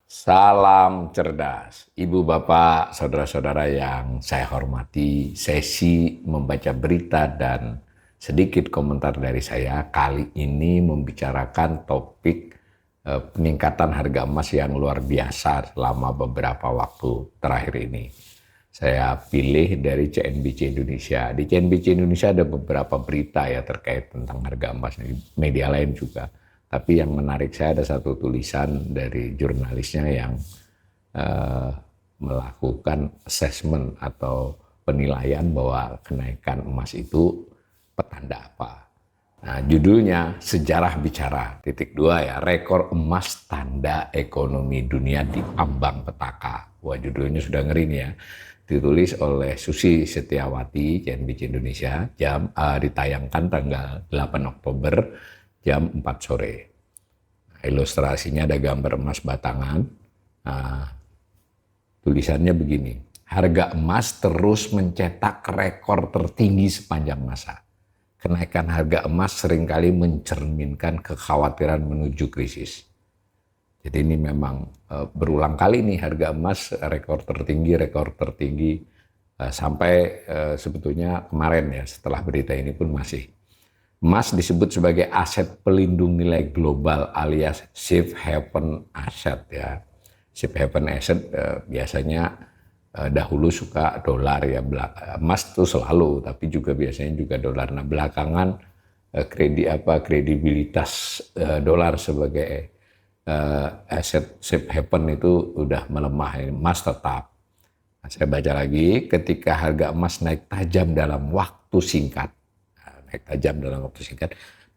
Salam cerdas, Ibu Bapak, Saudara-saudara yang saya hormati. Sesi membaca berita dan sedikit komentar dari saya kali ini membicarakan topik peningkatan harga emas yang luar biasa selama beberapa waktu terakhir ini. Saya pilih dari CNBC Indonesia. Di CNBC Indonesia ada beberapa berita ya terkait tentang harga emas, media lain juga. Tapi yang menarik saya ada satu tulisan dari jurnalisnya yang melakukan assessment atau penilaian bahwa kenaikan emas itu petanda apa. Nah, judulnya Sejarah Bicara, _2 ya, rekor emas tanda ekonomi dunia di ambang petaka. Wah, judulnya sudah ngeri nih ya. Ditulis oleh Susi Setiawati, CNBC Indonesia, ditayangkan tanggal 8 Oktober jam 4 sore. Ilustrasinya ada gambar emas batangan. Tulisannya begini, harga emas terus mencetak rekor tertinggi sepanjang masa. Kenaikan harga emas seringkali mencerminkan kekhawatiran menuju krisis. Jadi ini memang berulang kali nih harga emas rekor tertinggi sampai sebetulnya kemarin ya setelah berita ini pun masih. Emas disebut sebagai aset pelindung nilai global alias safe haven asset ya. Safe haven asset biasanya dahulu suka dolar ya, emas itu selalu, tapi juga biasanya juga dolar. Nah belakangan kredibilitas dolar sebagai aset safe haven itu udah melemah, emas tetap. Nah, saya baca lagi, ketika harga emas naik tajam dalam waktu singkat,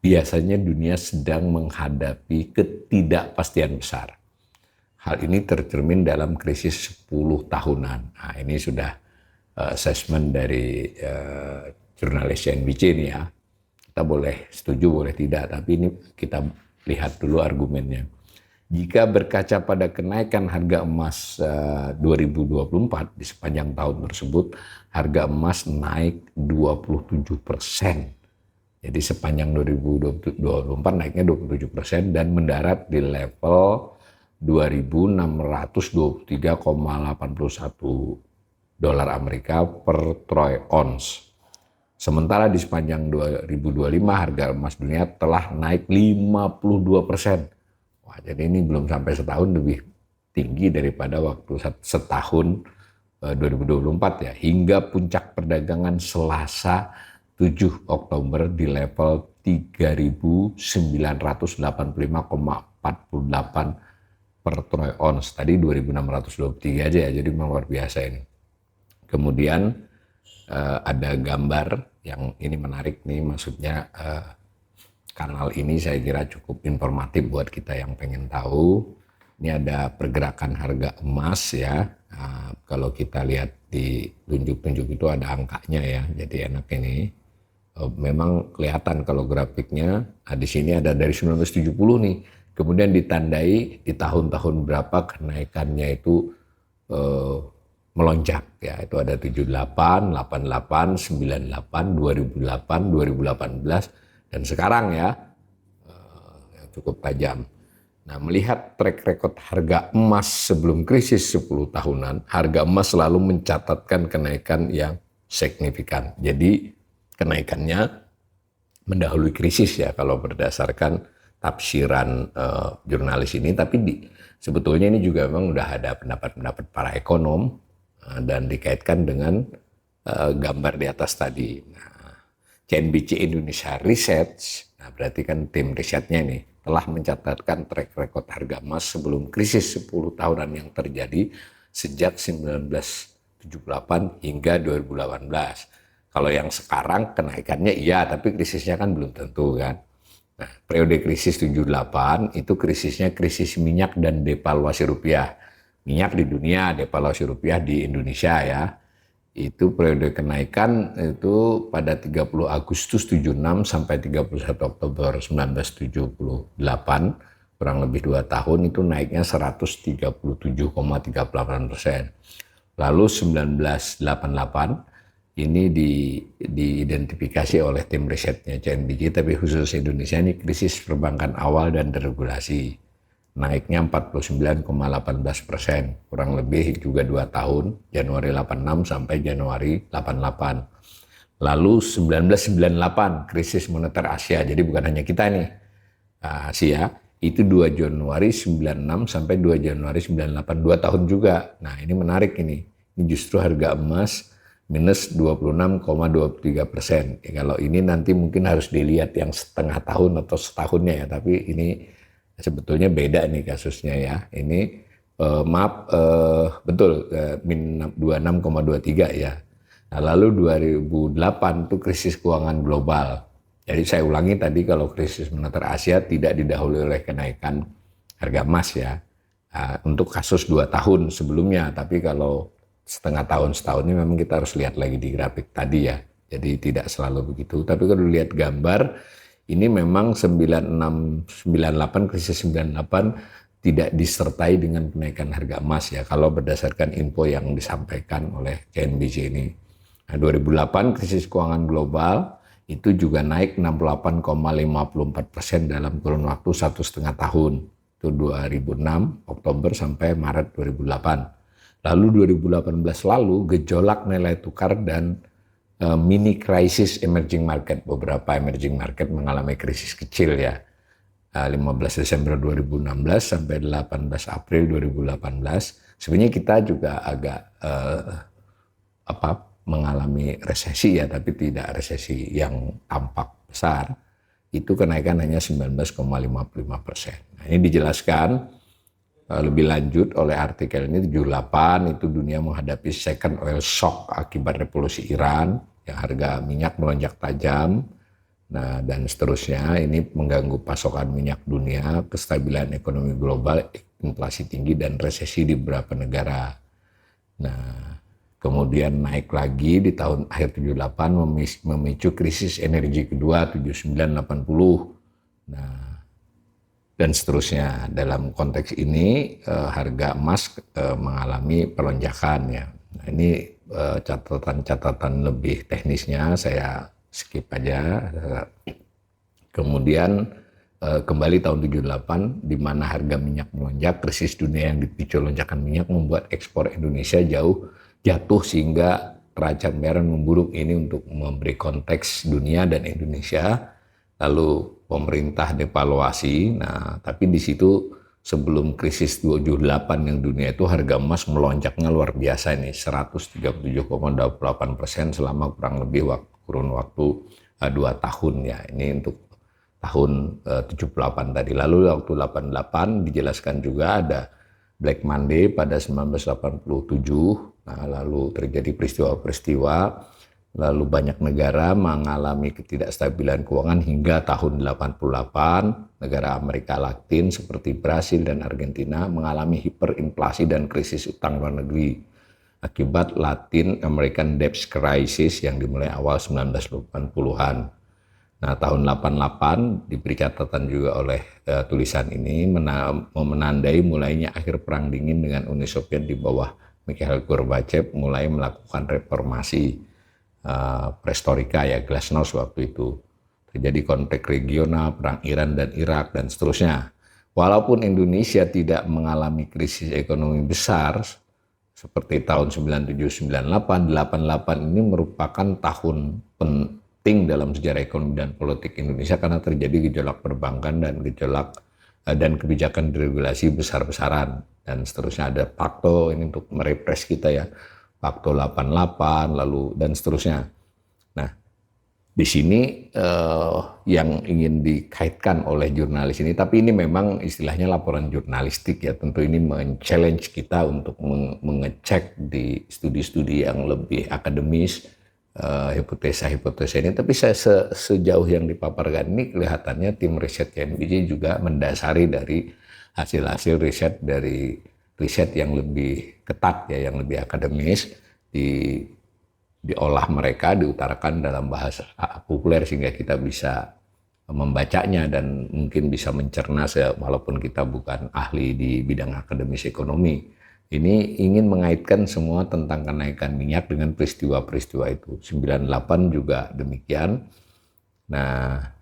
biasanya dunia sedang menghadapi ketidakpastian besar. Hal ini tercermin dalam krisis 10 tahunan. Nah, ini sudah assessment dari jurnalis CNBC ini ya. Kita boleh setuju, boleh tidak, tapi ini kita lihat dulu argumennya. Jika berkaca pada kenaikan harga emas 2024 di sepanjang tahun tersebut, harga emas naik 27%. Jadi sepanjang 2024 naiknya 27% dan mendarat di level 2.623,81 dolar Amerika per troy ounce. Sementara di sepanjang 2025 harga emas dunia telah naik 52%. Wah, jadi ini belum sampai setahun lebih tinggi daripada waktu setahun 2024 ya. Hingga puncak perdagangan Selasa 7 Oktober di level 3.985,48 per troy ounce. Tadi 2.623 aja ya, jadi memang luar biasa ini. Kemudian ada gambar yang ini menarik nih, maksudnya kanal ini saya kira cukup informatif buat kita yang pengen tahu. Ini ada pergerakan harga emas ya. Nah, kalau kita lihat di tunjuk-tunjuk itu ada angkanya ya, jadi enak ini. Memang kelihatan kalau grafiknya, di sini ada dari 1970 nih, kemudian ditandai di tahun-tahun berapa kenaikannya itu melonjak ya, itu ada 78, 88, 98, 2008, 2018 dan sekarang ya yang cukup tajam. Nah, melihat track record harga emas sebelum krisis 10 tahunan, harga emas selalu mencatatkan kenaikan yang signifikan. Jadi kenaikannya mendahului krisis ya kalau berdasarkan tafsiran jurnalis ini, tapi sebetulnya ini juga memang udah ada pendapat-pendapat para ekonom dan dikaitkan dengan gambar di atas tadi. Nah, CNBC Indonesia Research, nah berarti kan tim risetnya ini telah mencatatkan track record harga emas sebelum krisis 10 tahunan yang terjadi sejak 1978 hingga 2018. Kalau yang sekarang kenaikannya iya, tapi krisisnya kan belum tentu kan. Nah, periode krisis 78 itu krisisnya krisis minyak dan devaluasi rupiah. Minyak di dunia, devaluasi rupiah di Indonesia ya. Itu periode kenaikan itu pada 30 Agustus 76 sampai 31 Oktober 1978, kurang lebih 2 tahun itu naiknya 137,38%. Lalu 1988 ini diidentifikasi oleh tim risetnya CNBC, tapi khusus Indonesia ini krisis perbankan awal dan deregulasi. Naiknya 49,18%, kurang lebih juga 2 tahun, Januari 86 sampai Januari 88. Lalu 1998, krisis moneter Asia, jadi bukan hanya kita nih, Asia, itu 2 Januari 96 sampai 2 Januari 98, 2 tahun juga. Nah ini menarik ini justru harga emas minus 26,23%. Kalau ini nanti mungkin harus dilihat yang setengah tahun atau setahunnya ya, tapi ini sebetulnya beda nih kasusnya ya. Ini betul min 26,23 ya. Nah, lalu 2008 itu krisis keuangan global. Jadi saya ulangi tadi, kalau krisis moneter Asia tidak didahului oleh kenaikan harga emas ya. Untuk kasus 2 tahun sebelumnya, tapi kalau setengah tahun setahun ini memang kita harus lihat lagi di grafik tadi ya. Jadi tidak selalu begitu. Tapi kalau lihat gambar, ini memang 98, krisis 98 tidak disertai dengan kenaikan harga emas ya, kalau berdasarkan info yang disampaikan oleh CNBC ini. Nah, 2008 krisis keuangan global itu juga naik 68,54% dalam kurun waktu 1,5 tahun. Itu 2006 Oktober sampai Maret 2008. Lalu 2018 gejolak nilai tukar dan mini krisis emerging market. Beberapa emerging market mengalami krisis kecil ya. 15 Desember 2016 sampai 18 April 2018. Sebenarnya kita juga agak mengalami resesi ya, tapi tidak resesi yang tampak besar. Itu kenaikan hanya 19,55%. Nah, ini dijelaskan lebih lanjut oleh artikel ini. 78 itu dunia menghadapi second oil shock akibat revolusi Iran, yang harga minyak melonjak tajam. Nah, dan seterusnya, ini mengganggu pasokan minyak dunia, kestabilan ekonomi global, inflasi tinggi, dan resesi di beberapa negara. Nah, kemudian naik lagi di tahun akhir 78, memicu krisis energi kedua 79-80. Nah, dan seterusnya. Dalam konteks ini, harga emas mengalami pelonjakan ya. Nah, ini catatan-catatan lebih teknisnya saya skip aja. Kemudian kembali tahun 78, di mana harga minyak melonjak, krisis dunia yang dipicu lonjakan minyak membuat ekspor Indonesia jatuh sehingga neraca pembayaran memburuk. Ini untuk memberi konteks dunia dan Indonesia. Lalu pemerintah devaluasi. Nah, tapi di situ sebelum krisis 78 yang dunia itu harga emas melonjaknya luar biasa ini, 137,28% selama kurang lebih kurun waktu 2 tahun ya. Ini untuk tahun 78 tadi. Lalu waktu 88 dijelaskan juga ada Black Monday pada 1987. Nah, lalu terjadi peristiwa-peristiwa. Lalu banyak negara mengalami ketidakstabilan keuangan hingga tahun 88. Negara Amerika Latin seperti Brasil dan Argentina mengalami hiperinflasi dan krisis utang luar negeri akibat Latin American Debt Crisis yang dimulai awal 1980-an. Nah, tahun 88 diberi catatan juga oleh tulisan ini menandai mulainya akhir Perang Dingin dengan Uni Soviet di bawah Mikhail Gorbachev mulai melakukan reformasi perestorika ya, glasnost waktu itu. Terjadi konflik regional, perang Iran dan Irak dan seterusnya. Walaupun Indonesia tidak mengalami krisis ekonomi besar seperti tahun 97-98, 88 ini merupakan tahun penting dalam sejarah ekonomi dan politik Indonesia karena terjadi gejolak perbankan dan gejolak dan kebijakan deregulasi besar-besaran dan seterusnya. Ada Pakto ini untuk merepres kita ya, Pakto 88 lalu dan seterusnya. Nah, di sini yang ingin dikaitkan oleh jurnalis ini, tapi ini memang istilahnya laporan jurnalistik ya, tentu ini men-challenge kita untuk mengecek di studi-studi yang lebih akademis hipotesa-hipotesa ini. Tapi saya sejauh yang dipaparkan ini kelihatannya tim riset CNBC juga mendasari dari hasil-hasil riset dari riset yang lebih ketat ya, yang lebih akademis, diolah mereka, diutarakan dalam bahasa populer sehingga kita bisa membacanya dan mungkin bisa mencerna walaupun kita bukan ahli di bidang akademis ekonomi Ini ingin mengaitkan semua tentang kenaikan minyak dengan peristiwa-peristiwa itu. 98 juga demikian. Nah,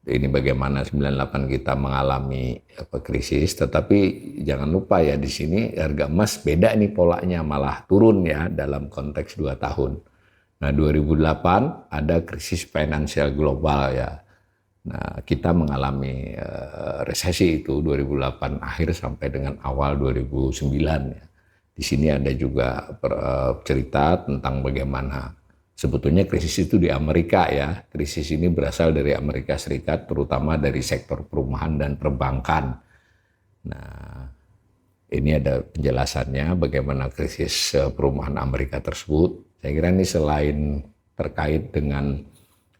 ini bagaimana 98 kita mengalami krisis, tetapi jangan lupa ya di sini harga emas beda nih polanya, malah turun ya dalam konteks 2 tahun. Nah, 2008 ada krisis finansial global ya. Nah, kita mengalami resesi itu 2008 akhir sampai dengan awal 2009 ya. Di sini ada juga cerita tentang bagaimana sebetulnya krisis itu di Amerika ya. Krisis ini berasal dari Amerika Serikat, terutama dari sektor perumahan dan perbankan. Nah, ini ada penjelasannya bagaimana krisis perumahan Amerika tersebut. Saya kira ini selain terkait dengan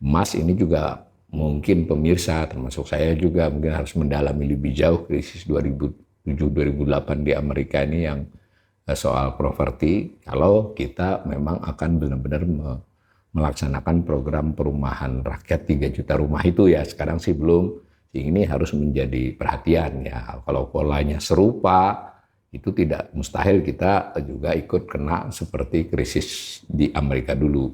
emas, ini juga mungkin pemirsa termasuk saya juga mungkin harus mendalami lebih jauh krisis 2007-2008 di Amerika ini yang soal properti, kalau kita memang akan benar-benar melaksanakan program perumahan rakyat 3 juta rumah itu ya. Sekarang sih belum, ini harus menjadi perhatian ya. Kalau polanya serupa, itu tidak mustahil kita juga ikut kena seperti krisis di Amerika dulu.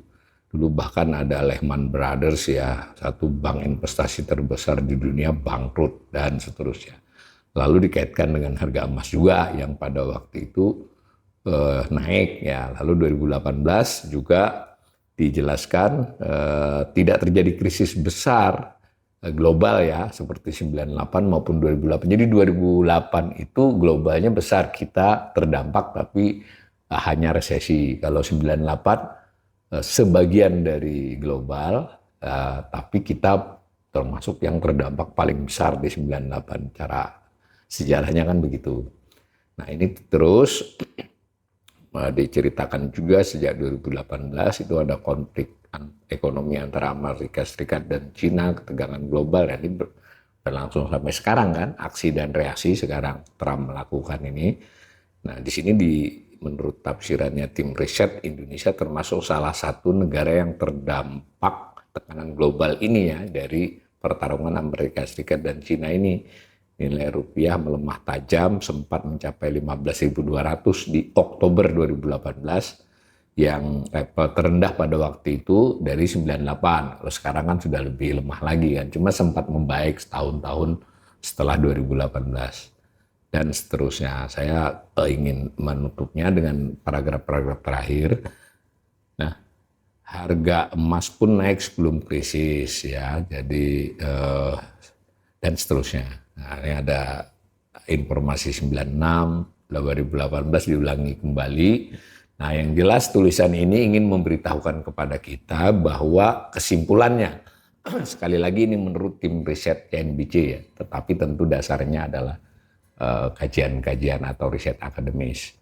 Dulu bahkan ada Lehman Brothers ya, satu bank investasi terbesar di dunia bangkrut dan seterusnya. Lalu dikaitkan dengan harga emas juga yang pada waktu itu naik ya. Lalu 2018 juga dijelaskan tidak terjadi krisis besar global ya seperti 98 maupun 2008. Jadi 2008 itu globalnya besar, kita terdampak tapi hanya resesi. Kalau 98 sebagian dari global tapi kita termasuk yang terdampak paling besar di 98. Cara sejarahnya kan begitu. Nah, ini terus diceritakan juga sejak 2018 itu ada konflik ekonomi antara Amerika Serikat dan Cina, ketegangan global, dan ini berlangsung sampai sekarang kan, aksi dan reaksi sekarang Trump melakukan ini. Nah, di sini menurut tafsirannya tim riset, Indonesia termasuk salah satu negara yang terdampak tekanan global ini ya, dari pertarungan Amerika Serikat dan Cina ini. Nilai rupiah melemah tajam, sempat mencapai 15.200 di Oktober 2018 yang terendah pada waktu itu dari 98. Kalau sekarang kan sudah lebih lemah lagi kan, cuma sempat membaik setahun-tahun setelah 2018 dan seterusnya. Saya ingin menutupnya dengan paragraf-paragraf terakhir. Nah, harga emas pun naik sebelum krisis ya, jadi dan seterusnya. Nah, ini ada informasi 96, 2018 diulangi kembali. Nah, yang jelas tulisan ini ingin memberitahukan kepada kita bahwa kesimpulannya, sekali lagi ini menurut tim riset CNBC ya, tetapi tentu dasarnya adalah kajian-kajian atau riset akademis.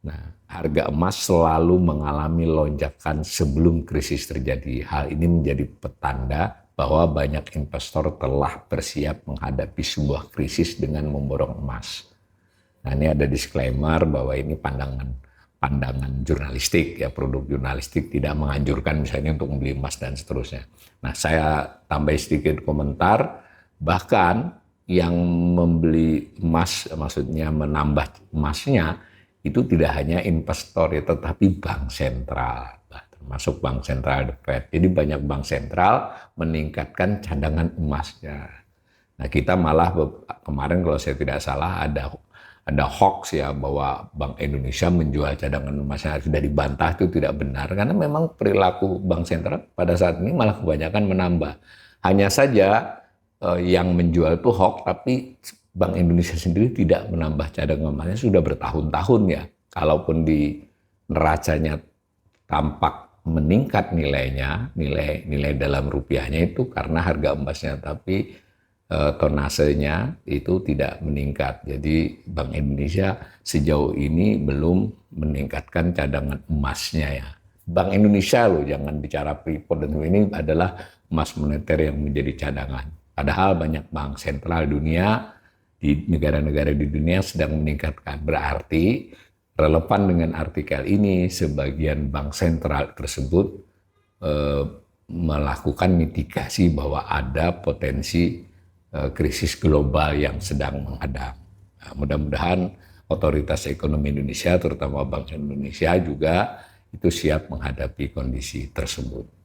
Nah, harga emas selalu mengalami lonjakan sebelum krisis terjadi. Hal ini menjadi petanda bahwa banyak investor telah bersiap menghadapi sebuah krisis dengan memborong emas. Nah, ini ada disclaimer bahwa ini pandangan jurnalistik ya, produk jurnalistik, tidak menganjurkan misalnya untuk membeli emas dan seterusnya. Nah, saya tambah sedikit komentar, bahkan yang membeli emas, maksudnya menambah emasnya, itu tidak hanya investor ya, tetapi bank sentral. Masuk bank sentral The Fed. Jadi banyak bank sentral meningkatkan cadangan emasnya. Nah, kita malah kemarin kalau saya tidak salah ada hoax ya bahwa Bank Indonesia menjual cadangan emasnya, sudah dibantah, itu tidak benar karena memang perilaku bank sentral pada saat ini malah kebanyakan menambah. Hanya saja yang menjual itu hoax, tapi Bank Indonesia sendiri tidak menambah cadangan emasnya sudah bertahun-tahun ya. Kalaupun di neracanya tampak meningkat nilainya, nilai dalam rupiahnya itu karena harga emasnya, tapi tonasenya itu tidak meningkat. Jadi Bank Indonesia sejauh ini belum meningkatkan cadangan emasnya ya. Bank Indonesia loh, jangan bicara Freeport, dan ini adalah emas moneter yang menjadi cadangan. Padahal banyak bank sentral dunia di negara-negara di dunia sedang meningkatkan. Berarti relevan dengan artikel ini, sebagian bank sentral tersebut melakukan mitigasi bahwa ada potensi krisis global yang sedang menghadang. Nah, mudah-mudahan Otoritas Ekonomi Indonesia, terutama Bank Indonesia juga itu siap menghadapi kondisi tersebut.